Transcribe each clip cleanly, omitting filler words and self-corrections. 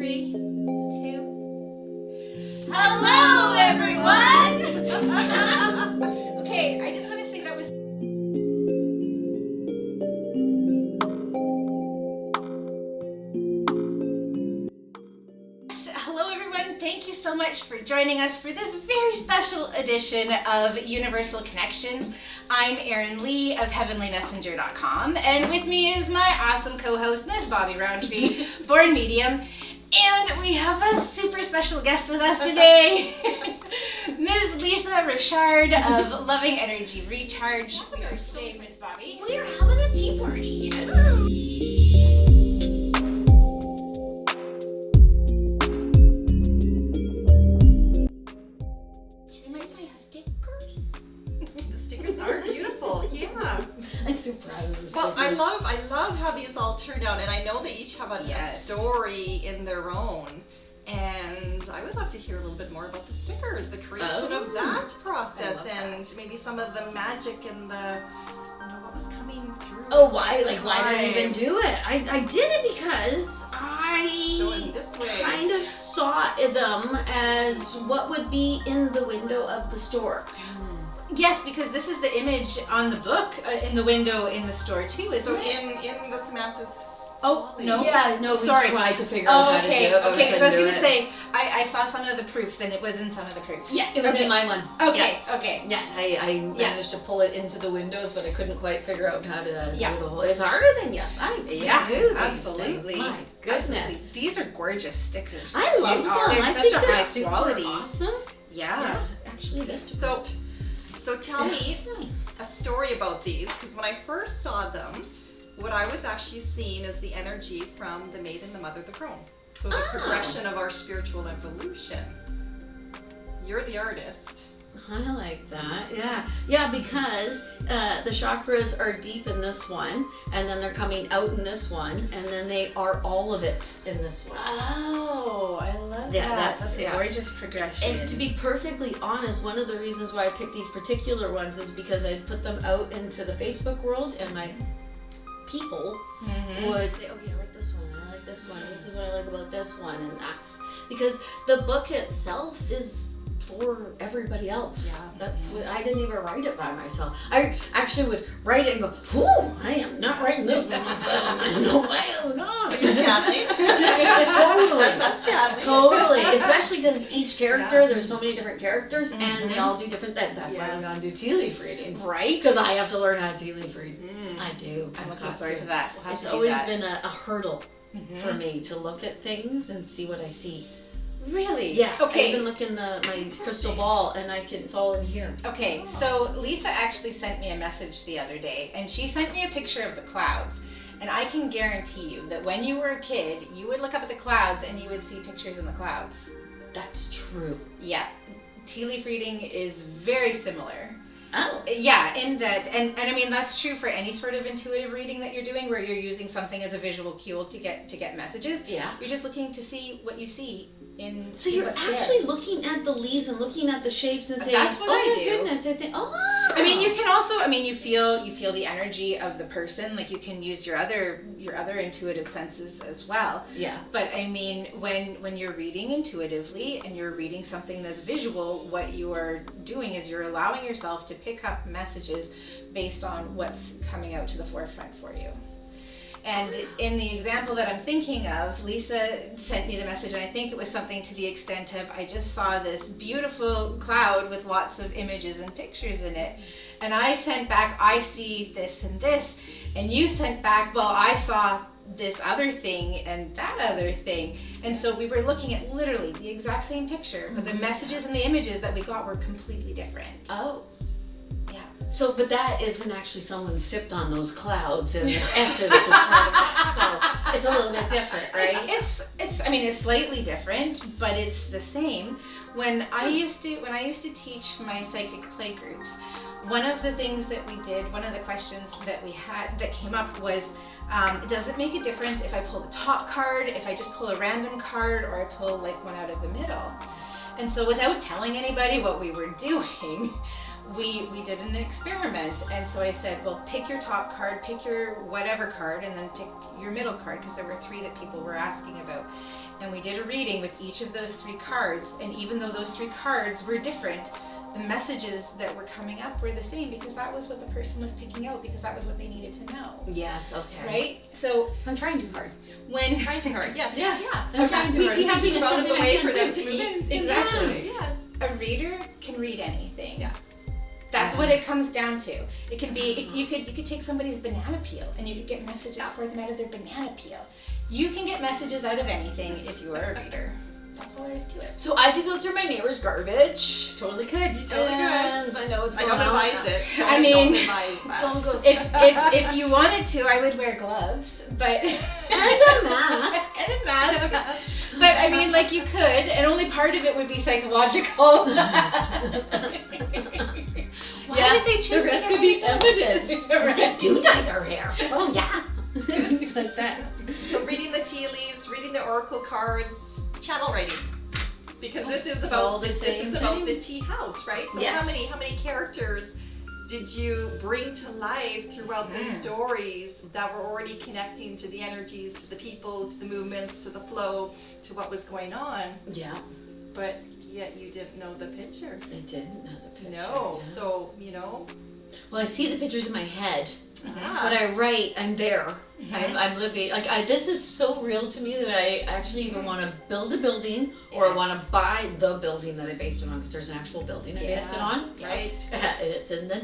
3, 2. Hello, everyone! Okay, I just want to say that was... Hello, everyone. Thank you so much for joining us for this very special edition of Universal Connections. I'm Erin Lee of heavenlymessenger.com, and with me is my awesome co-host, Ms. Bobbi Rowntree, born medium. And we have a super special guest with us today, Ms. Lisa Richard of Loving Energy Recharge. We are saying, Ms. Bobbi. We are having a tea party. Stickers? The stickers are beautiful, yeah. I'm so proud of the stickers. Well, I love how these all turned out, and I know they each have a story in their own. And I would love to hear a little bit more about the stickers, the creation of that process, and maybe some of the magic and the, what was coming through. Oh, why did I even do it? I did it because So in this way, kind of saw them as what would be in the window of the store. Yes, because this is the image on the book in the window in the store too, isn't so it? in the Samantha's. Oh, no. Yeah, no, we Sorry. tried to figure out how to do it, but okay, because I was going to say. say, I saw some of the proofs and it was in some of the proofs. Yeah, it was in my one. Okay, Yeah. okay. Yeah, I managed to pull it into the windows, but I couldn't quite figure out how to do the whole. It's harder than you. I knew these absolutely. things. My goodness. Absolutely. These are gorgeous stickers. I love them. They're I such think a they're high super quality. awesome. Yeah. Actually, this So tell me a story about these, because when I first saw them, what I was actually seeing is the energy from the maiden, the mother, the crone. So the progression of our spiritual evolution. You're the artist. I like that. Yeah, because the chakras are deep in this one, and then they're coming out in this one, and then they are all of it in this one. Oh, I love Yeah, that. that's a gorgeous progression. And to be perfectly honest, one of the reasons why I picked these particular ones is because I'd put them out into the Facebook world, and my people would say, okay, I like this one, I like this one, and this is what I like about this one, and that's because the book itself is for everybody else. Yeah. That's what I didn't even write it by myself. I actually would write it and go, whew, I am not writing this by myself. No way. So you're channeling? Totally. That's channeling. Totally. Especially because each character, there's so many different characters, and they all do different things. That's why I'm going to do tea leaf readings. Right. Because I have to learn how to tea leaf read. I do. I'm I've looking got forward to that. We'll have It's to do always that. been a hurdle for me to look at things and see what I see. Really? Yeah. Okay. I even look in my crystal ball, and it's all in here. Okay, so Lisa actually sent me a message the other day, and she sent me a picture of the clouds. And I can guarantee you that when you were a kid, you would look up at the clouds and you would see pictures in the clouds. That's true. Yeah. Tea leaf reading is very similar. Oh. Yeah, in that, and I mean that's true for any sort of intuitive reading that you're doing, where you're using something as a visual cue to get messages. Yeah. You're just looking to see what you see in. So you're what's actually there. looking at the leaves and looking at the shapes and saying, That's what I my do. goodness, I think, I mean, you can also, you feel the energy of the person. Like you can use your other intuitive senses as well. Yeah. But I mean, when you're reading intuitively and you're reading something that's visual, what you are doing is you're allowing yourself to pick up messages based on what's coming out to the forefront for you. And in the example that I'm thinking of, Lisa sent me the message, and I think it was something to the extent of, I just saw this beautiful cloud with lots of images and pictures in it. And I sent back, I see this and this. And you sent back, well, I saw this other thing and that other thing. And so we were looking at literally the exact same picture, but the messages and the images that we got were completely different. Oh. Yeah. So, but that isn't actually someone sipped on those clouds and their essence is part of it. So it's a little bit different, right? It's slightly different, but it's the same. When I used to teach my psychic play groups, one of the things that we did, one of the questions that we had that came up was, does it make a difference if I pull the top card, if I just pull a random card, or I pull like one out of the middle? And so without telling anybody what we were doing, we did an experiment. And so I said, well, pick your top card, pick your whatever card, and then pick your middle card, because there were 3 that people were asking about. and we did a reading with each of those 3 cards, and even though those 3 cards were different, the messages that were coming up were the same, because that was what the person was picking out, because that was what they needed to know. Yes, okay. Right? So I'm trying too hard. when Trying too hard, yes. Yeah. Yeah. I'm trying too hard. We have to Thinking move it's out of the something I way can for them do. to move in. Exactly. Yes. a reader can read anything. Yes. That's what it comes down to. It can be, you could take somebody's banana peel and you could get messages for them out of their banana peel. You can get messages out of anything if you are a reader. That's all there is to it. So I could go through my neighbor's garbage. Totally could. You totally could. And I know what's I going don't on. advise it. I mean, don't advise that. Don't go If you wanted to, I would wear gloves, but and a mask. and a mask. But I mean, like, you could, and only part of it would be psychological. Why did they choose the rest to could be evidence. Right. They do dye their hair. Oh yeah. Things like that. So reading the tea leaves, reading the oracle cards, channel writing. Because this is all about the this same is about thing. the tea house, right? So Yes. how many characters did you bring to life throughout the stories that were already connecting to the energies, to the people, to the movements, to the flow, to what was going on, Yeah. but yet you didn't know the picture. I didn't know the picture. No. yeah. So, you know. Well, I see the pictures in my head. Ah. When I write, I'm there. I'm living. Like this is so real to me that I actually even want to build a building, or I want to buy the building that I based it on, because there's an actual building I based it on. Right. And it's in the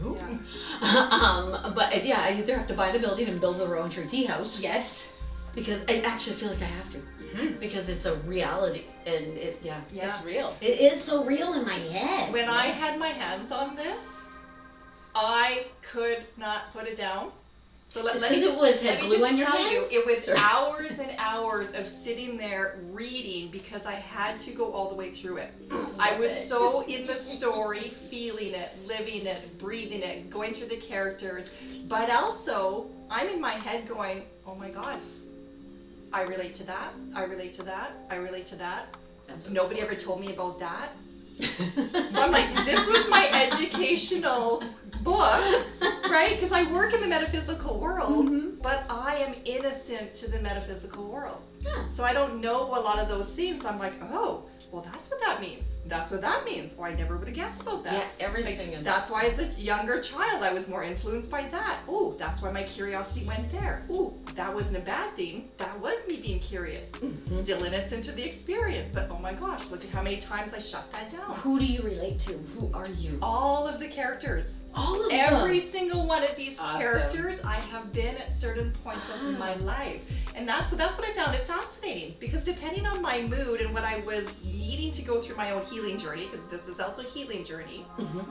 no. Yeah. But yeah, I either have to buy the building and build the Rowntree tea house. Yes. Because I actually feel like I have to. Because it's a reality, and Yeah. It's real. It is so real in my head. When I had my hands on this, I could not put it down. So let me had glue on your tell hands? you, it was Sorry. hours and hours of sitting there reading, because I had to go all the way through it. I was so in the story, feeling it, living it, breathing it, going through the characters. But also, I'm in my head going, oh my God, I relate to that, I relate to that, I relate to that. Nobody ever told me about that. So I'm like, this was my educational book, right? Because I work in the metaphysical world, but I am innocent to the metaphysical world. Yeah. So I don't know a lot of those things. I'm like, oh, well, that's what that means. That's what that means. Or I never would have guessed about that. Yeah, everything. Like, that's why as a younger child I was more influenced by that. Oh, that's why my curiosity went there. Oh, that wasn't a bad thing. That was me being curious. Still innocent to the experience, but oh my gosh, look at how many times I shut that down. Who do you relate to? Who are you? All of the characters. All of Every them. single one of these Awesome. characters I have been at certain points of my life. And that's what I found it fascinating, because depending on my mood and what I was needing to go through my own healing journey, because this is also a healing journey.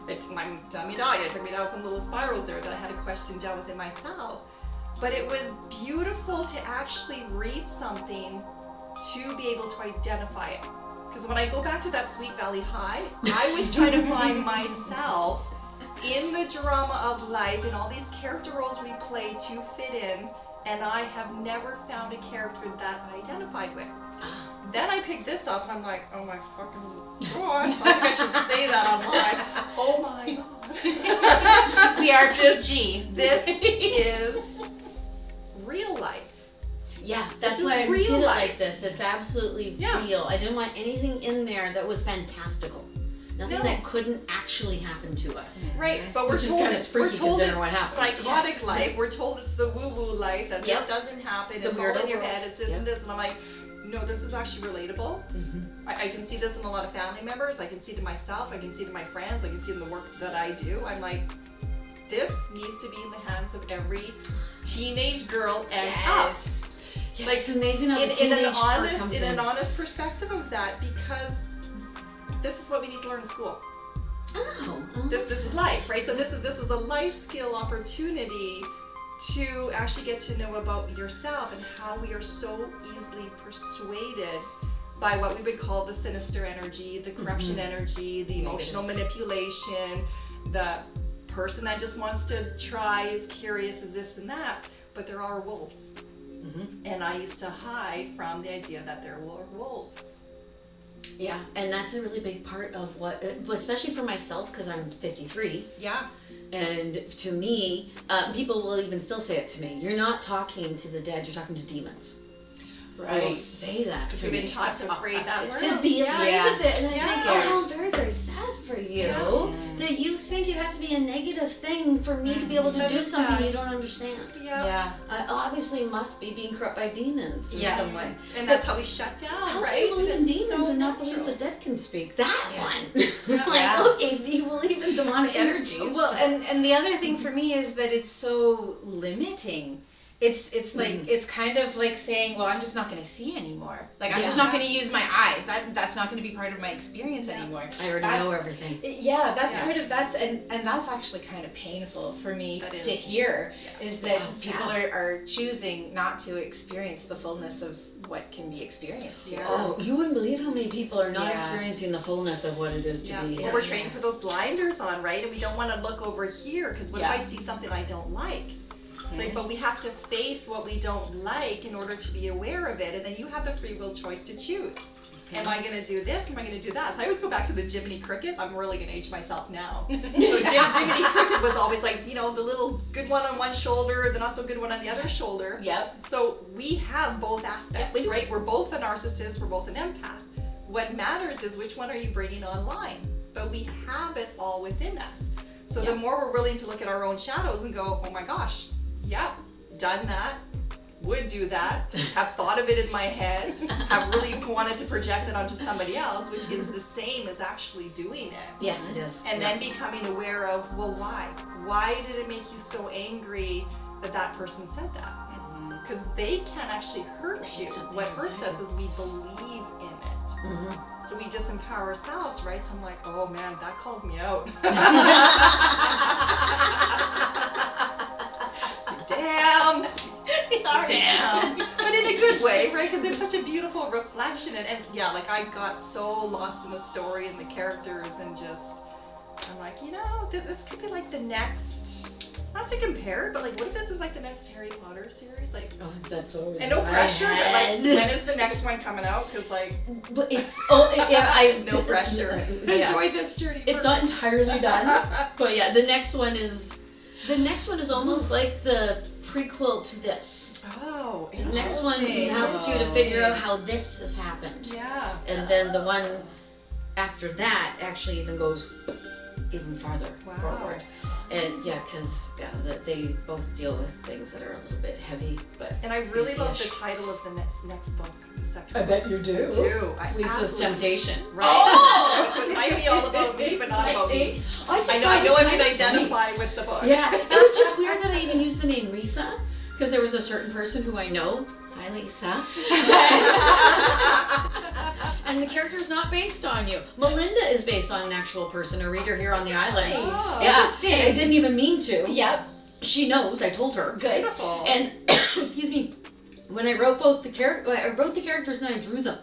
It took my tummy died. It took me down some little spirals there that I had to question down within myself. But it was beautiful to actually read something to be able to identify it. Because when I go back to that Sweet Valley High, I was trying to find myself in the drama of life and all these character roles we play to fit in, and I have never found a character that I identified with. Then I picked this up and I'm like, oh my fucking God, I think I should say that online. Oh my God. We are PG. This is real life. Yeah, that's This is why I real did it life. like this. It's absolutely Yeah. real. I didn't want anything in there that was fantastical. Nothing No. that couldn't actually happen to us. Right, but we're Which is told kinda it's freaky considering what happens. psychotic life. We're told it's the woo-woo life, that Yep. this doesn't happen. The It's all weirdo in your world. head. It's this Yep. and this, and I'm like, no, this is actually relatable. I can see this in a lot of family members. I can see it in myself. I can see it in my friends. I can see it in the work that I do. I'm like, this needs to be in the hands of every teenage girl and up. Yeah, Like, it's amazing how the in teenage an part honest, comes in in. an honest perspective of that, because this is what we need to learn in school. Oh. This is life, right? So this is a life skill opportunity to actually get to know about yourself and how we are so easily persuaded by what we would call the sinister energy, the corruption energy, the emotional manipulation, the person that just wants to try, is curious, is this and that, but there are wolves. And I used to hide from the idea that there were wolves. Yeah, and that's a really big part of what, especially for myself, because I'm 53. Yeah. And to me, people will even still say it to me. You're not talking to the dead, you're talking to demons. they will say that Because to we've me. been taught to afraid that word. To be afraid of it. And I think, Yeah. I'm very, very sad for you that you think it has to be a negative thing for me to be able to That do is something sad. you don't understand. Yeah. I obviously must be being corrupt by demons in some way. And that's how we shut down, How right? can you believe in It's demons so and not natural. believe the dead can speak? That one. Yeah. Like, okay, so you believe in demonic energies. Well, and the other thing for me is that it's so limiting. It's like it's kind of like saying, well, I'm just not going to see anymore. Like I'm just not going to use my eyes. That's not going to be part of my experience anymore. I already know everything. Yeah, that's part of and that's actually kind of painful for me to hear is that people are choosing not to experience the fullness of what can be experienced here. Oh, you wouldn't believe how many people are not experiencing the fullness of what it is to be here. Well, we're trained to put those blinders on, right? And we don't want to look over here because what if I see something I don't like? Like, but we have to face what we don't like in order to be aware of it, and then you have the free will choice to choose. Am I going to do this? Am I going to do that? So I always go back to the Jiminy Cricket. I'm really going to age myself now. So Jiminy Cricket was always like, the little good one on one shoulder, the not so good one on the other shoulder. Yep. So we have both aspects, right? We're both a narcissist, we're both an empath. What matters is which one are you bringing online? But we have it all within us. So the more we're willing to look at our own shadows and go, oh my gosh, done that, would do that, have thought of it in my head, have really wanted to project it onto somebody else, which is the same as actually doing it. Yes, it is. And then becoming aware of, well, why? Why did it make you so angry that that person said that? Because they can't actually hurt you. What hurts us is we believe in it. So we disempower ourselves, right? So I'm like, oh man, that called me out. Damn. Sorry. Damn. But in a good way, right? Because it's such a beautiful reflection. And like I got so lost in the story and the characters and just, I'm like, this could be like the next, not to compare, but like what if this is like the next Harry Potter series? Like, oh, that's always and no pressure, but like when is the next one coming out? Because like, but it's no pressure. Enjoy this journey. It's not entirely done, but the next one is almost like the prequel to this. Oh, the next one helps you to figure out how this has happened. Yeah. And then the one after that actually even goes even farther forward. And because they both deal with things that are a little bit heavy, but and I really love the title of the next book. The second I bet you do. It's Lisa's Temptation. Right. Oh, so it might be all about me, but not about me. I know I can identify with the book. Yeah, it was just weird that I even used the name Lisa, because there was a certain person who I know. Hi, Lisa. And the character's not based on you. Melinda is based on an actual person, a reader here on the island. Oh, interesting. I didn't even mean to. Yep. She knows. I told her. Good. Beautiful. And excuse me, when I wrote both the I wrote the characters and then I drew them.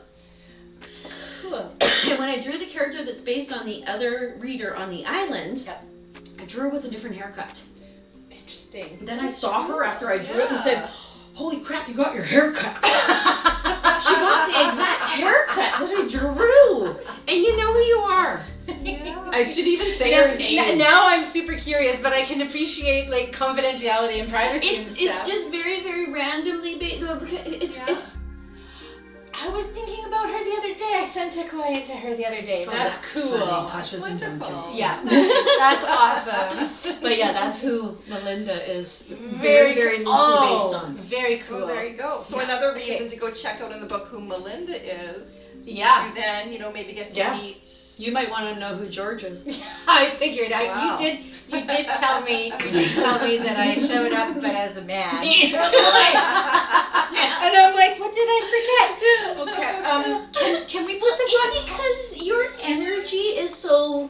Cool. And when I drew the character that's based on the other reader on the island, I drew her with a different haircut. Interesting. Then I saw her after I drew it and said, holy crap, you got your haircut. She got the exact haircut that I drew. And you know who you are. Yeah. I should even say her name. Now I'm super curious, but I can appreciate like confidentiality and privacy. It's just very, very randomly based. It's. I was thinking about her the other day. I sent a client to her the other day. Oh, that's cool. Wonderful. Yeah, that's awesome. But that's who Melinda is very, very loosely based on. Very cool. Well, there you go. So another reason to go check out in the book who Melinda is. Yeah. To then, maybe get to meet. You might want to know who George is. I figured. Wow. You did tell me that I showed up, but as a man. And I'm like, what did I forget? Okay. Can we put this on? Because your energy is so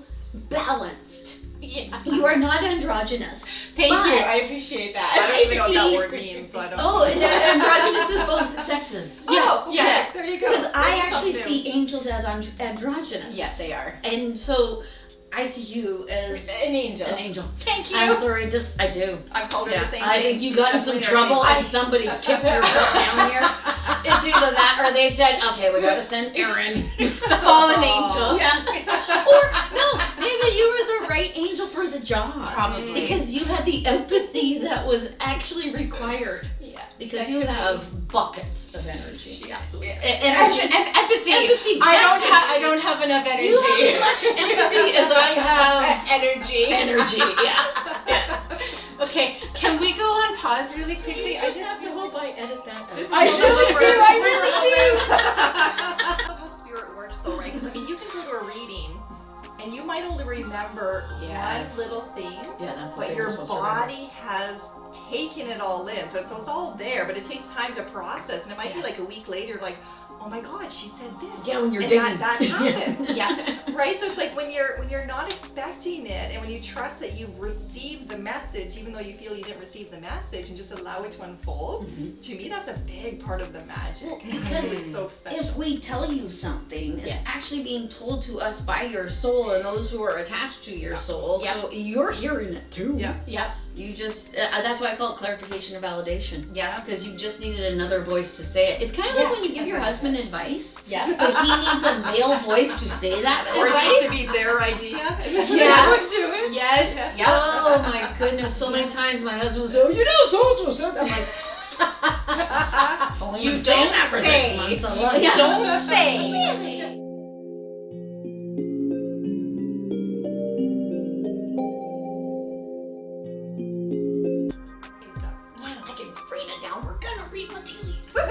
balanced. Yeah. You are not androgynous. Thank you. I appreciate I that. don't even know what that word means, so I don't. Oh, and androgynous is both sexes. Yeah. There you go. Because I actually see angels as androgynous. Yes, they are. And so I see you as An angel. An angel. Thank you. I'm sorry, I do. I've called her the same I thing. think you got in some Definitely trouble her name. and somebody kicked your butt down here. It's either that or they said, okay, we gotta send Aaron. The fallen angel. Yeah. Or, no, maybe you were the right angel for the job. Probably. Because you had the empathy that was actually required. Yeah. Because you have buckets of energy. She absolutely. Energy. Empathy. I don't have enough energy. You have as much empathy as I have energy. Energy, yeah. Okay, can we go on pause really quickly? I just have to hope I edit that out. I really do. How spirit works though, right? Because I mean, you can go to a reading and you might only remember one little thing, but your body has taken it all in. So it's all there, but it takes time to process. And it might be like a week later, like, oh my God, she said this. Yeah, when you're and digging. That happened. Yeah. Right? So it's like when you're not expecting it, and when you trust that you've received the message, even though you feel you didn't receive the message, and just allow it to unfold, to me that's a big part of the magic. Well, because it's so special. if we tell you something, it's actually being told to us by your soul and those who are attached to your soul. So you're hearing it too. Yeah. You just, that's why I call it clarification and validation. Yeah. Because you just needed another voice to say it. It's kind of like when you give your husband advice. Yeah. But he needs a male voice to say that Or it advice. needs to be their idea. Yes. Oh my goodness. So many times my husband will say, oh, you know, so-and-so said. I'm like, oh, we've been saying that for 6 months. Don't say. Really?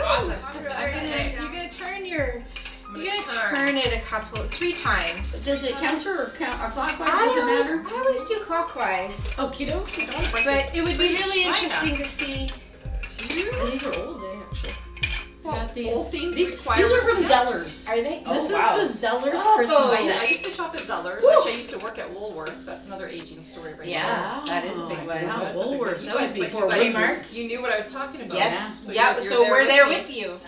Awesome. You're gonna turn it 3 times. Does it counter or clockwise? Does it matter? I always do clockwise. Okie dokie. But it would be really interesting to see. These are old, actually. Got these. These are from Zellers. Are they? This is the Zellers Oh, Christmas I set. used to shop at Zellers. Actually, I used to work at Woolworth. That's another aging story right Yeah, there. that is a big one. Wow, Woolworths. That was before Kmart. You knew what I was talking about. Yes. So Yeah. you're So we're there me. with you.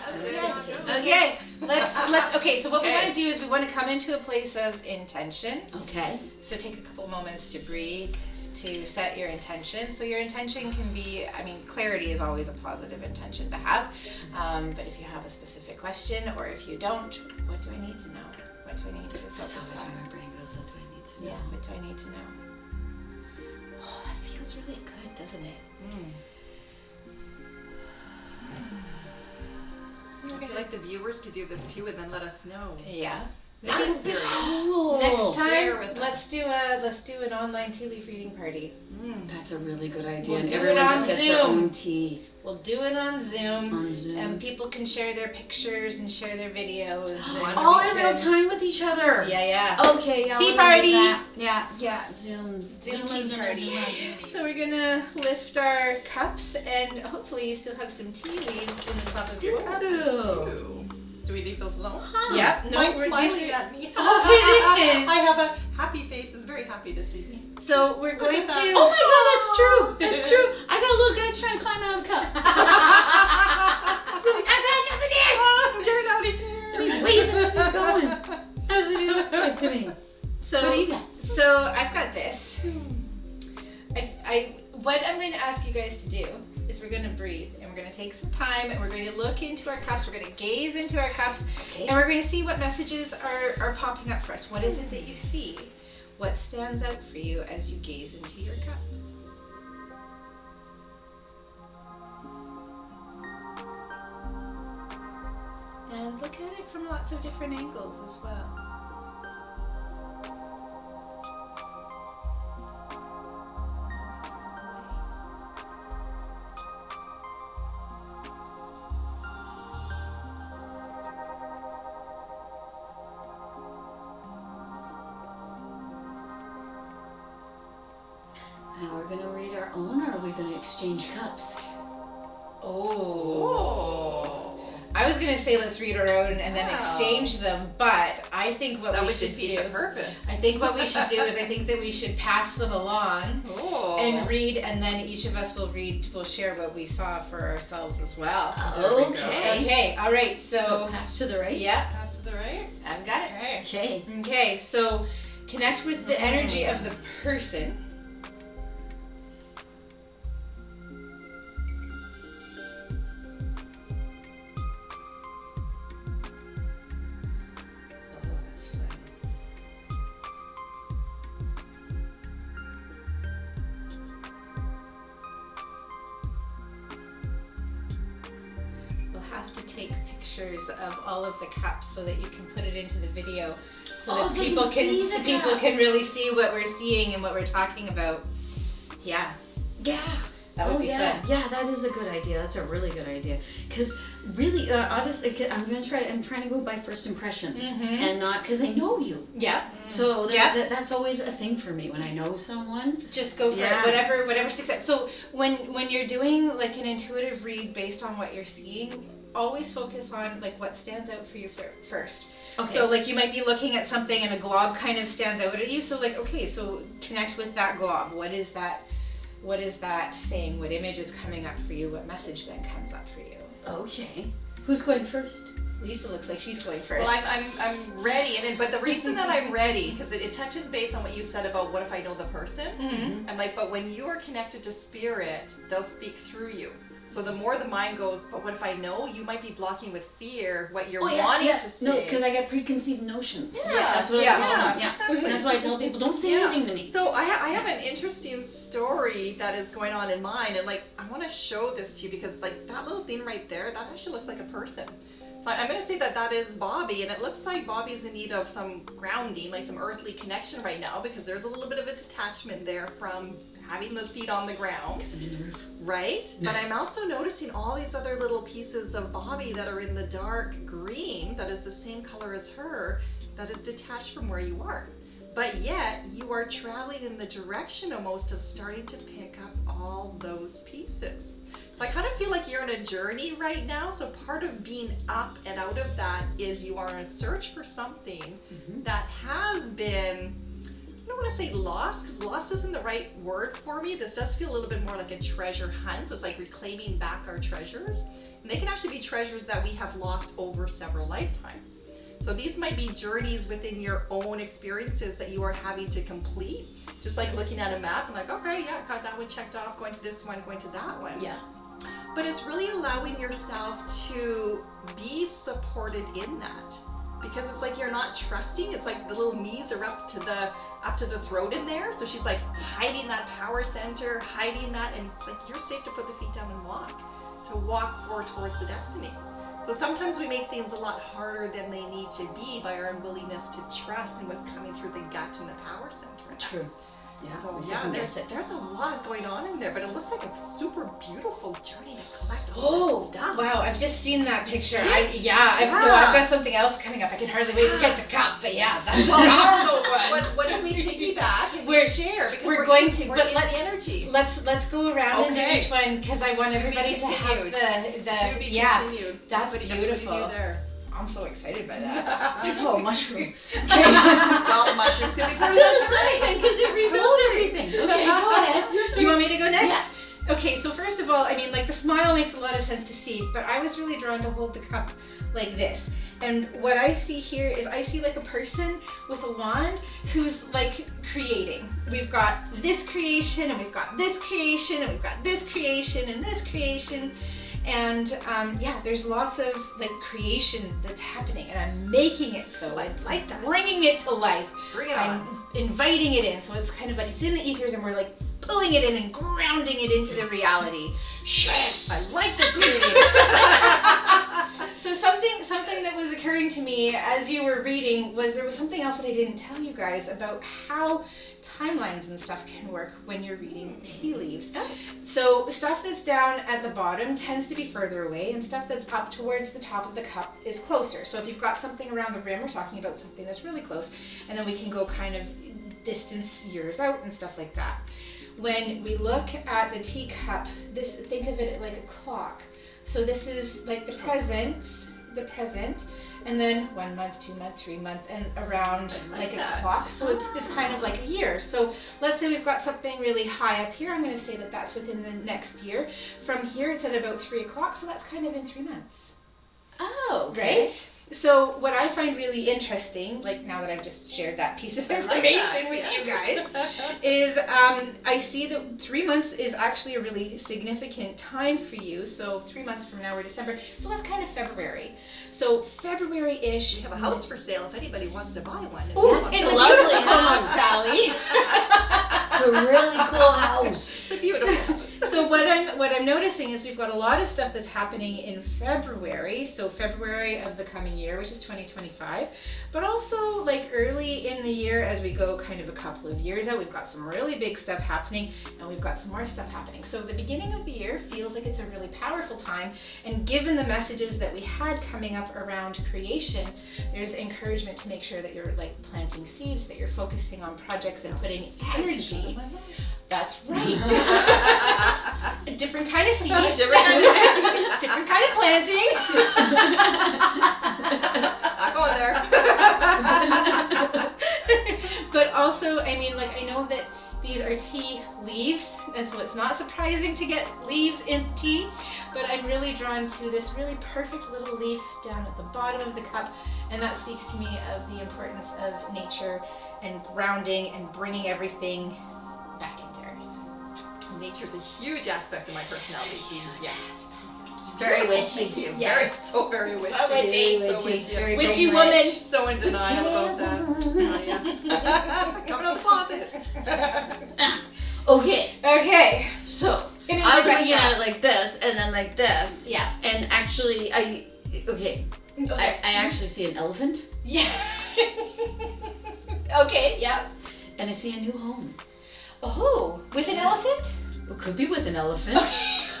That's Okay. Let's. Okay. So what we want to do is we want to come into a place of intention. Okay. So take a couple moments to breathe, to set your intention. So your intention can be, clarity is always a positive intention to have. But if you have a specific question, or if you don't, what do I need to know? What do I need to That's focus always on? where my brain goes. What do I need to know? Yeah, what do I need to know? Oh, that feels really good, doesn't it? I feel like the viewers could do this too, and then let us know. Yeah. Their experience. Cool. Next Share time, with let's do an online tea leaf reading party. That's a really good idea. We'll And do it everyone on just gets their Zoom. own tea. We'll do it on Zoom. On Zoom. And people can share their pictures and share their videos. And All we in real can- time with each other. Yeah. Okay, yeah. Tea we're gonna do party. that. Yeah. Zoom Tea party. So we're gonna lift our cups, and hopefully you still have some tea leaves in the top of your cup. Do we leave those alone? Yep. No, Mine's we're smiling at me. Oh, it is. I have a happy face. It's very happy to see me. So we're going to. Oh my God, that's true. That's true. I got a little guy trying to climb out of the cup. I got nothing. Get it out of here. And he's waving as he's going. That's what he looks like to me. So What do you got? So I've got this. What I'm going to ask you guys to do is we're going to breathe, and we're going to take some time, and we're going to look into our cups. We're going to gaze into our cups, and we're going to see what messages are popping up for us. What is it that you see? What stands out for you as you gaze into your cup? And look at it from lots of different angles as well. Now we're going to read our own, or are we going to exchange cups? Oh. I was going to say let's read our own and then exchange them, but I think what we should do, the purpose. I think what we should do is I think that we should pass them along and read, and then each of us will share what we saw for ourselves as well. Okay. Okay, all right, so pass to the right? Yeah, Pass to the right. I've got it. Okay. Okay, so connect with the energy of the person. pictures of all of the cups so that you can put it into the video so Oh, that so people people can really see what we're seeing and what we're talking about. Yeah. Yeah. That would be yeah. fun. Yeah, that is a good idea. That's a really good idea. Because really, honestly, I'm trying to go by first impressions and not because I know you. Yeah. So that's always a thing for me when I know someone. Just go for it. Whatever sticks out. So when you're doing like an intuitive read based on what you're seeing, always focus on like what stands out for you first. Okay. So like you might be looking at something and a glob kind of stands out at you. So like, okay, so connect with that glob. What is that saying? What image is coming up for you? What message then comes up for you? Okay. Who's going first? Lisa looks like she's going first. Well, I'm ready, but the reason that I'm ready, because it touches base on what you said about what if I know the person. Mm-hmm. I'm like, but when you are connected to spirit, they'll speak through you. So the more the mind goes, but what if I know? You might be blocking with fear what you're wanting to say. No, because I get preconceived notions. Yeah, That's what I tell them. Yeah. Exactly. That's why I tell people, don't say anything to me. So I have an interesting story that is going on in mine, and like I want to show this to you because like that little thing right there, that actually looks like a person. So I'm going to say that is Bobbi, and it looks like Bobbi's in need of some grounding, like some earthly connection right now, because there's a little bit of a detachment there from having those feet on the ground, right? But I'm also noticing all these other little pieces of Bobbi that are in the dark green, that is the same color as her, that is detached from where you are. But yet, you are traveling in the direction almost of starting to pick up all those pieces. So I kind of feel like you're on a journey right now. So part of being up and out of that is you are in a search for something that has been, I don't want to say lost, because lost isn't the right word for me. This does feel a little bit more like a treasure hunt. So it's like reclaiming back our treasures. And they can actually be treasures that we have lost over several lifetimes. So these might be journeys within your own experiences that you are having to complete. Just like looking at a map and like, okay, yeah, got that one checked off, going to this one, going to that one. Yeah. But it's really allowing yourself to be supported in that. Because it's like you're not trusting. It's like the little knees are up to the throat in there. So she's like hiding that power center, hiding that, and it's like you're safe to put the feet down and walk forward towards the destiny. So sometimes we make things a lot harder than they need to be by our unwillingness to trust in what's coming through the gut and the power center. True. Yeah. So there's a lot going on in there, but it looks like a super beautiful journey to collect all this stuff. Wow, I've just seen that picture. I've Yeah. got something else coming up. I can hardly wait to get the cup, but yeah, that's a powerful one. What if we piggyback and We're- share? Because we're going to, we're but in let's- the energy. Let's go around and do Okay. each one because I want To be everybody to have continued. the To be yeah. continued. That's Everybody beautiful. knew there. I'm so excited by that. It's all mushroom. Well, the mushrooms can be So part of that. exciting because it rebuilds everything. Okay, go ahead. You want me to go next? Okay, so first of all, I mean, like the smile makes a lot of sense to see, but I was really drawn to hold the cup like this. And what I see here is I see like a person with a wand who's like creating. We've got this creation and we've got this creation and we've got this creation and this creation. And there's lots of like creation that's happening and I'm making it so. I It's like that. bringing it to life. Bring it I'm on. inviting it in. So it's kind of like it's in the ethers and we're like pulling it in and grounding it into the reality. Yes! I like this meeting. So something that was occurring to me as you were reading was there was something else that I didn't tell you guys about how timelines and stuff can work when you're reading tea leaves. So stuff that's down at the bottom tends to be further away and stuff that's up towards the top of the cup is closer. So if you've got something around the rim, we're talking about something that's really close, and then we can go kind of distance years out and stuff like that. When we look at the teacup, think of it like a clock. So this is like the present, and then 1 month, 2 month, 3 month, and around like a clock. So it's kind of like a year. So let's say we've got something really high up here. I'm going to say that that's within the next year. From here, it's at about 3 o'clock. So that's kind of in 3 months. Oh, okay. Right? So what I find really interesting, like now that I've just shared that piece of information with you guys, is I see that 3 months is actually a really significant time for you. So 3 months from now we're December. So that's kind of February. So February-ish. We have a house for sale if anybody wants to buy one. Oh, Yes, it's it's a lovely beautiful house. one, Sally. It's a really cool house. It's beautiful. So what I'm noticing is we've got a lot of stuff that's happening in February. So February of the coming year, which is 2025, but also like early in the year as we go kind of a couple of years out, we've got some really big stuff happening, and we've got some more stuff happening. So the beginning of the year feels like it's a really powerful time, and given the messages that we had coming up around creation, there's encouragement to make sure that you're like planting seeds, that you're focusing on projects and putting energy. That's right. A different kind of seed. Different kind of planting. Not going there. But also, I mean, like, I know that these are tea leaves, and so it's not surprising to get leaves in tea, but I'm really drawn to this really perfect little leaf down at the bottom of the cup, and that speaks to me of the importance of nature and grounding and bringing everything back into earth. Nature's a huge aspect of my personality. Yes. It's very witchy. Very witchy. So witchy. So witchy. Very Witchy much. woman. So in denial about that. Oh, yeah. Coming out of the closet. Okay, so I was looking at it like this and then like this. Yeah. And actually, I actually see an elephant. Yeah. Okay, yeah. And I see a new home. Oh, with an elephant? It could be with an elephant.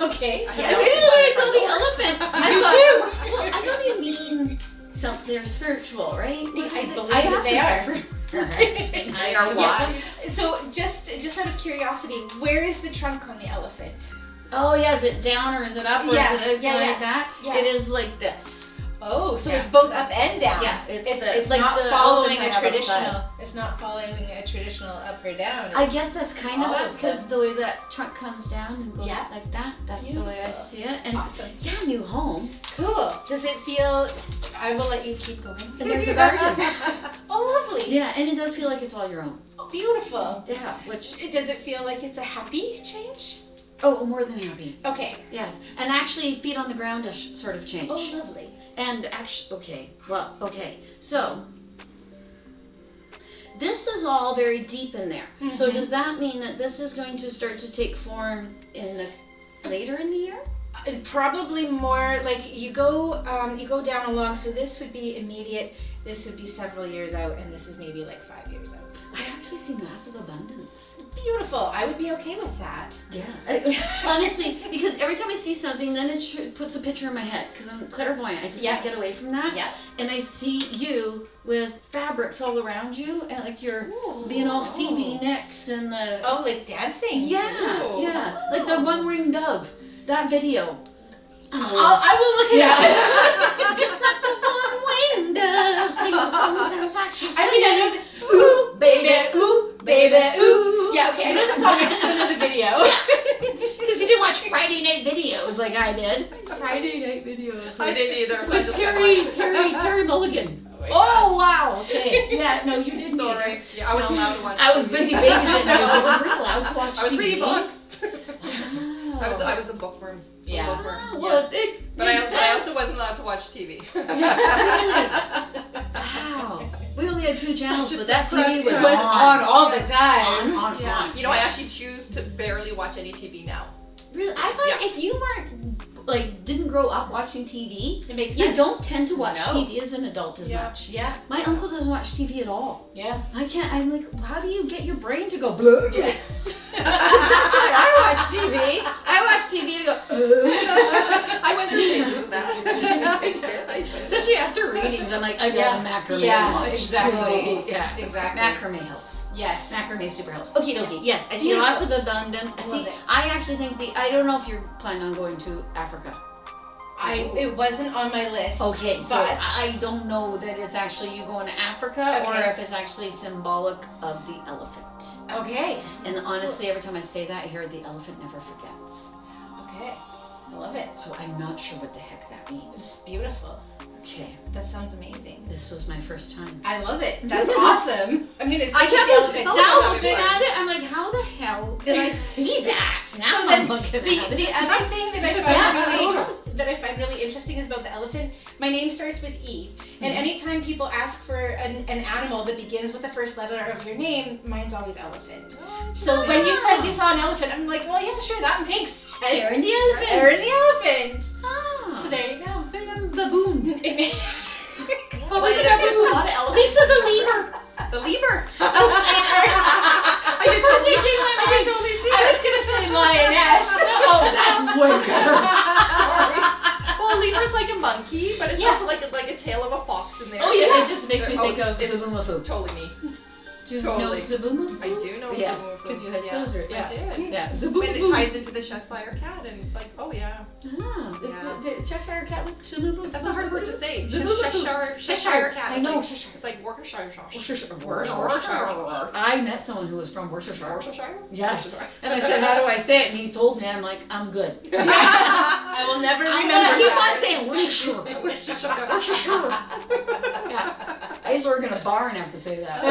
Okay. I really when I saw the elephant. I thought, well, I know they mean something. They're spiritual, right? I believe that they are. They are what? So just out of curiosity, where is the trunk on the elephant? Oh yeah, is it down or is it up or Yeah, is it like that? Yeah. It is like this. Oh, so Yeah. it's both up and down. Yeah, it's like not the following elephants I a have traditional. outside. It's not following a traditional up or down. I guess that's kind all of of it because them. the way that trunk comes down and goes Yeah. up like that. That's the way I Beautiful. see it. And Awesome. yeah, new home. Cool. Does it feel? I will let you keep going. And there's a garden. Oh, lovely. Yeah, and it does feel like it's all your own. Oh, beautiful. Yeah, which Does it feel like it's a happy change? more than happy. Okay. Yes, and actually feet on the ground-ish sort of change. Oh, lovely. And actually, so this is all very deep in there. So Mhm. does that mean that this is going to start to take form later in the year? Probably more like you go down along. So this would be immediate. This would be several years out, and this is maybe like 5 years out. I actually see massive abundance. Beautiful. I would be okay with that. Yeah. Honestly, because every time I see something, then it puts a picture in my head because I'm clairvoyant. I just can't get away from that. Yeah. And I see you with fabrics all around you, and like you're being all Stevie Nicks and the Oh, like dancing. yeah, Ooh. yeah, like the one ring dove. That video. I will look it up. Just like the one winged dove sings a song sounds like she's I mean, I know singing. the ooh, baby, ooh. Yeah, okay, I know the song. I just don't know the video. Because you didn't watch Friday night videos like I did. Friday night videos. I didn't either. So I With just Terry Mulligan. Oh wow. Okay. Yeah. No, you didn't. Sorry. either. Yeah, I wasn't allowed to watch. I was TV. busy babysitting you. We weren't allowed to watch I was TV. reading books. Wow. I was a bookworm. Yeah. Bookworm. Well, Yes. it But makes I also sense. wasn't allowed to watch TV. Wow. We only had 2 channels, Such a but that TV was surprise. on. all the time. On. You know, I actually choose to barely watch any TV now. Really, I find Yeah. if you weren't didn't grow up watching TV, It makes you sense. don't tend to watch No. TV as an adult as Yeah. much. Yeah. My uncle doesn't watch TV at all. Yeah. I can't. I'm like, how do you get your brain to go? Blah. Yeah. That's why I watch TV. I watch TV and go. I went through stages of that. I did. Especially after readings, I'm like, I got a macrame. Yeah, watch exactly. too. Yeah, Exactly. macrame helps. Yes. Macrame super helps. Okie dokie. Yes, I see Beautiful. lots of abundance. I Love see. it. I actually think I don't know if you're planning on going to Africa. It wasn't on my list. Okay, so But I don't know that it's actually you going to Africa or Okay. if it's actually symbolic of the elephant. okay. And honestly, every time I say that, I hear the elephant never forgets. Okay. I love it. So I'm not sure what the heck that means. It's beautiful. Okay, That sounds amazing. this was my first time. I love it. That's awesome. I'm gonna see I the can't elephant. now Now looking at it, I'm like, how the hell did I see that? Now So I'm then looking at the it. other thing that I find really that I find really interesting is about the elephant. My name starts with E. And anytime people ask for an animal that begins with the first letter of your name, mine's always elephant. So when you said you saw an elephant, I'm like, well, yeah, sure, that makes sense. They're in the elephant. They're in the elephant. Ah. So there you go. Baboon. Oh, we could have a lot of elephants. Lisa the lemur. The lemur. I could totally see I was gonna say lioness. Oh, that's way better. Sorry. Well, a lemur's like a monkey, but it's also like a tail of a fox in there. Oh yeah, it just makes me Oh, think of it's Zaboomafoo. Totally me. Do you Totally. know Zaboomafoo? I do know. Yes, Zaboomafoo. because you had Yeah, children. Yeah. I did. Yeah, And it Zaboomafoo. ties into the Cheshire cat and like, oh yeah. Ah, is Yeah. the Cheshire cat with Zaboomafoo? That's a hard word to say. Zaboomafoo. Cheshire cat. I know. It's like Worcestershire sauce. Worcestershire. I met someone who was from Worcestershire. Worcestershire? Yes. And I said, how do I say it? And he told me, and I'm like, I'm good. I will never remember He that. was saying Worcestershire. Worcestershire. Yeah. I used to work in a bar and have to say that.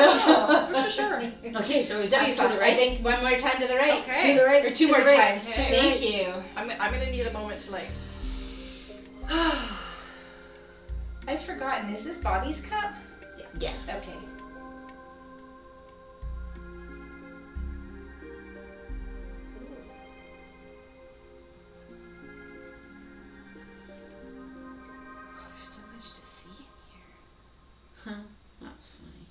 Worcestershire. Okay, so we W to the I right. think one more time to the right. Okay. To the right. Or two to more the right. times. Okay. Thank you. I'm gonna need a moment to like. I've forgotten. Is this Bobby's cup? Yes. Okay. Oh, there's so much to see in here. Huh. That's funny.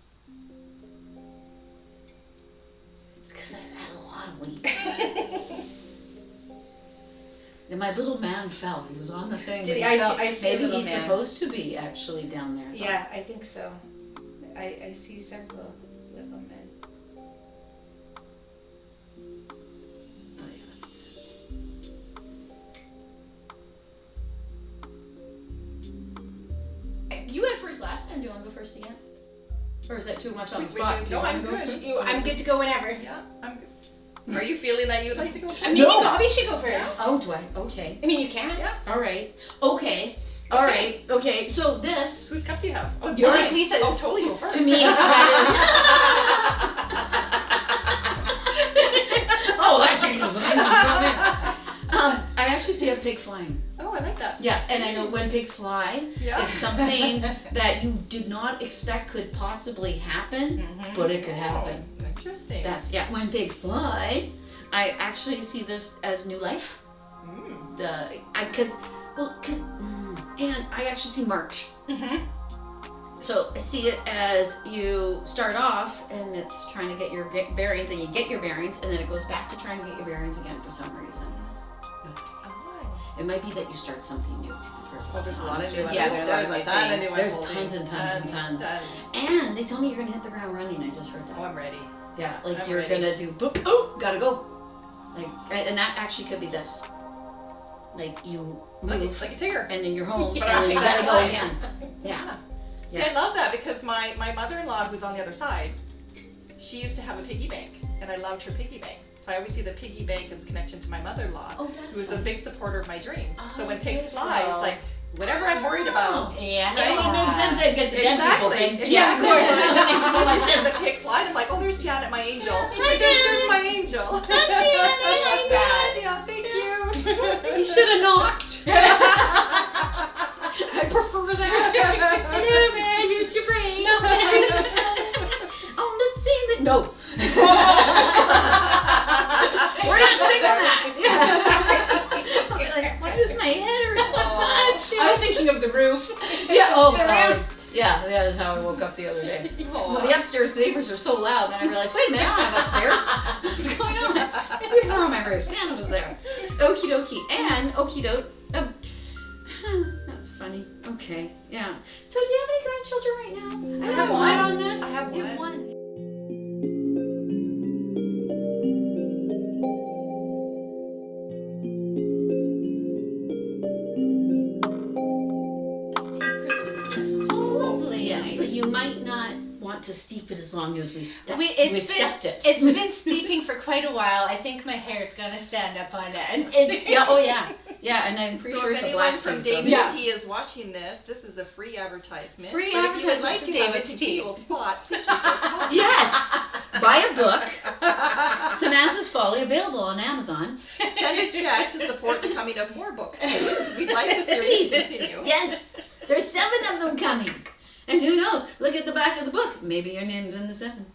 It's because I had a lot of weeds. And my little man fell. He was on the thing. Did but he? he I fell. see a Maybe little he's man. supposed to be actually down there. Yeah, I think so. I see several little men. Oh, yeah, that makes sense. You went first last time. Do you want to go first again? Or is that too much on the spot? Do you No, wanna I'm go good. first? I'm good to go whenever. Yeah, I'm good. Are you feeling that you'd like to go first? Maybe Bobby should go first. Oh, do I? Okay. I mean, you can. Yeah. All right. Okay. All right. Okay. So this, Whose cup do you have? Oh, it's Yours. mine. Lisa's. Oh, totally go first. to me, that is. Oh, that changes things. I actually see a pig flying. Oh, I like that. Yeah, and I know when pigs fly, Yeah. it's something that you did not expect could possibly happen, but it could happen. Oh, interesting. That's when pigs fly. I actually see this as new life. And I actually see March. So I see it as you start off and it's trying to get your bearings, and you get your bearings, and then it goes back to trying to get your bearings again for some reason. It might be that you start something new, to be perfectly Oh, there's a lot of honest new with ones. you. there are a lot of new things. There's tons and tons and tons. And they tell me you're gonna hit the ground running. I just heard that. Oh, I'm ready. Yeah, like I'm you're ready. gonna do boop, oh, gotta go. Like, and that actually could be this. Like you move, Like a tiger. and then you're home, Yeah, and then you gotta go exactly. again. Yeah. See, I love that because my mother-in-law, who's on the other side, she used to have a piggy bank, and I loved her piggy bank. So I always see the piggy bank as connection to my mother-in-law, Oh, that's who's a funny. big supporter of my dreams. So when Oh, pigs beautiful. fly, it's like whatever I'm worried about. Yeah. Right? It makes sense to get the dead people thing. Yeah, of course. That makes so much And sense. the pig flies. I'm like, oh, there's Janet, my angel. Hi, There's Janet. my angel. Hi, Janet. I love that. Yeah, thank you. You should have knocked. I prefer that. Hello, man. Here's your brain. On the scene that no. We're not singing that. Like, why does my head hurt so much? I was thinking of the roof. Yeah. Oh, The God. roof. Yeah, that is how I woke up the other day. Aw. Well, the upstairs neighbors are so loud, and I realized, wait a minute, I don't have upstairs. What's going on? Maybe we're on my roof. Santa was there. Okie dokie. And okie doke. That's funny. Okay. Yeah. So, do you have any grandchildren right now? I have one. On this. I have You have one. one. Let's take Christmas then. Lovely. Yes, but you might not want to steep it as long as we stepped it. It's been steeping for quite a while. I think my hair's gonna stand up on end. Yeah, and I'm pretty So sure if it's a anyone black from tea. David's Yeah. Tea is watching this is a free advertisement. Free but if you would advertisement like for to have a David's Tea. contiguous spot, please reach out to Bobbi. Yes, buy a book Samantha's Folly, available on Amazon. Send a check to support the coming of more books, please, because we'd like the series to continue. Yes, there's 7 of them coming. And who knows? Look at the back of the book. Maybe your name's in the 7.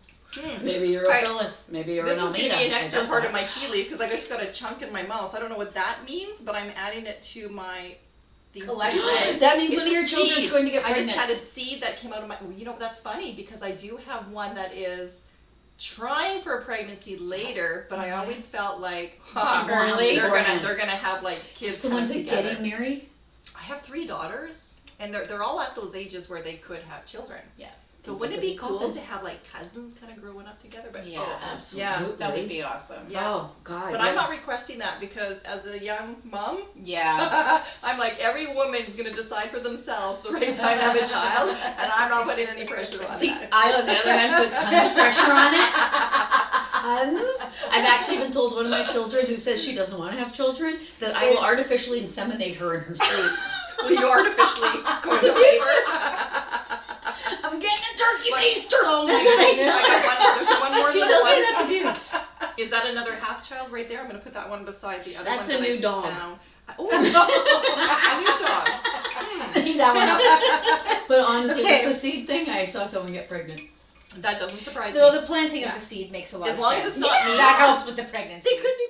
Maybe you're a Phyllis. Maybe you're This an is Almeida. going to be an extra I don't part know. of my tea leaf because I just got a chunk in my mouth. So I don't know what that means, but I'm adding it to my things to Collection. do. That means It's one of your a children's seed. going to get I pregnant. just had a seed that came out of my. Well, you know, that's funny because I do have one that is trying for a pregnancy later, but I always felt like Early. they're gonna have like kids Just the coming ones that together. getting married. I have 3 daughters, and they're all at those ages where they could have children. Yeah. So wouldn't it be cool to have like cousins kind of growing up together? But Yeah, absolutely. yeah, That would be awesome. yeah. Oh God. But yeah. I'm not requesting that because as a young mom, Yeah. I'm like every woman's gonna decide for themselves the right time to have a child, and I'm not putting any pressure on See, that. I on the other hand put tons of pressure on it. Tons. I've actually even told one of my children who says she doesn't want to have children that I will artificially inseminate her in her sleep. Will you artificially go It's to abusive. labor? I'm getting a turkey Like, baster. oh my That's what I goodness, tell I her. got there's one more She little tells me one. that's abuse. Is that another half child right there? I'm gonna put that one beside the other That's one. a that new I dog. found. Oh, a new dog. I need that one up. But honestly, Okay. with the seed thing, I saw someone get pregnant. That doesn't surprise So me. the planting Yeah. of the seed makes a lot As of long as sense. it's not me. That helps with the pregnancy. They could be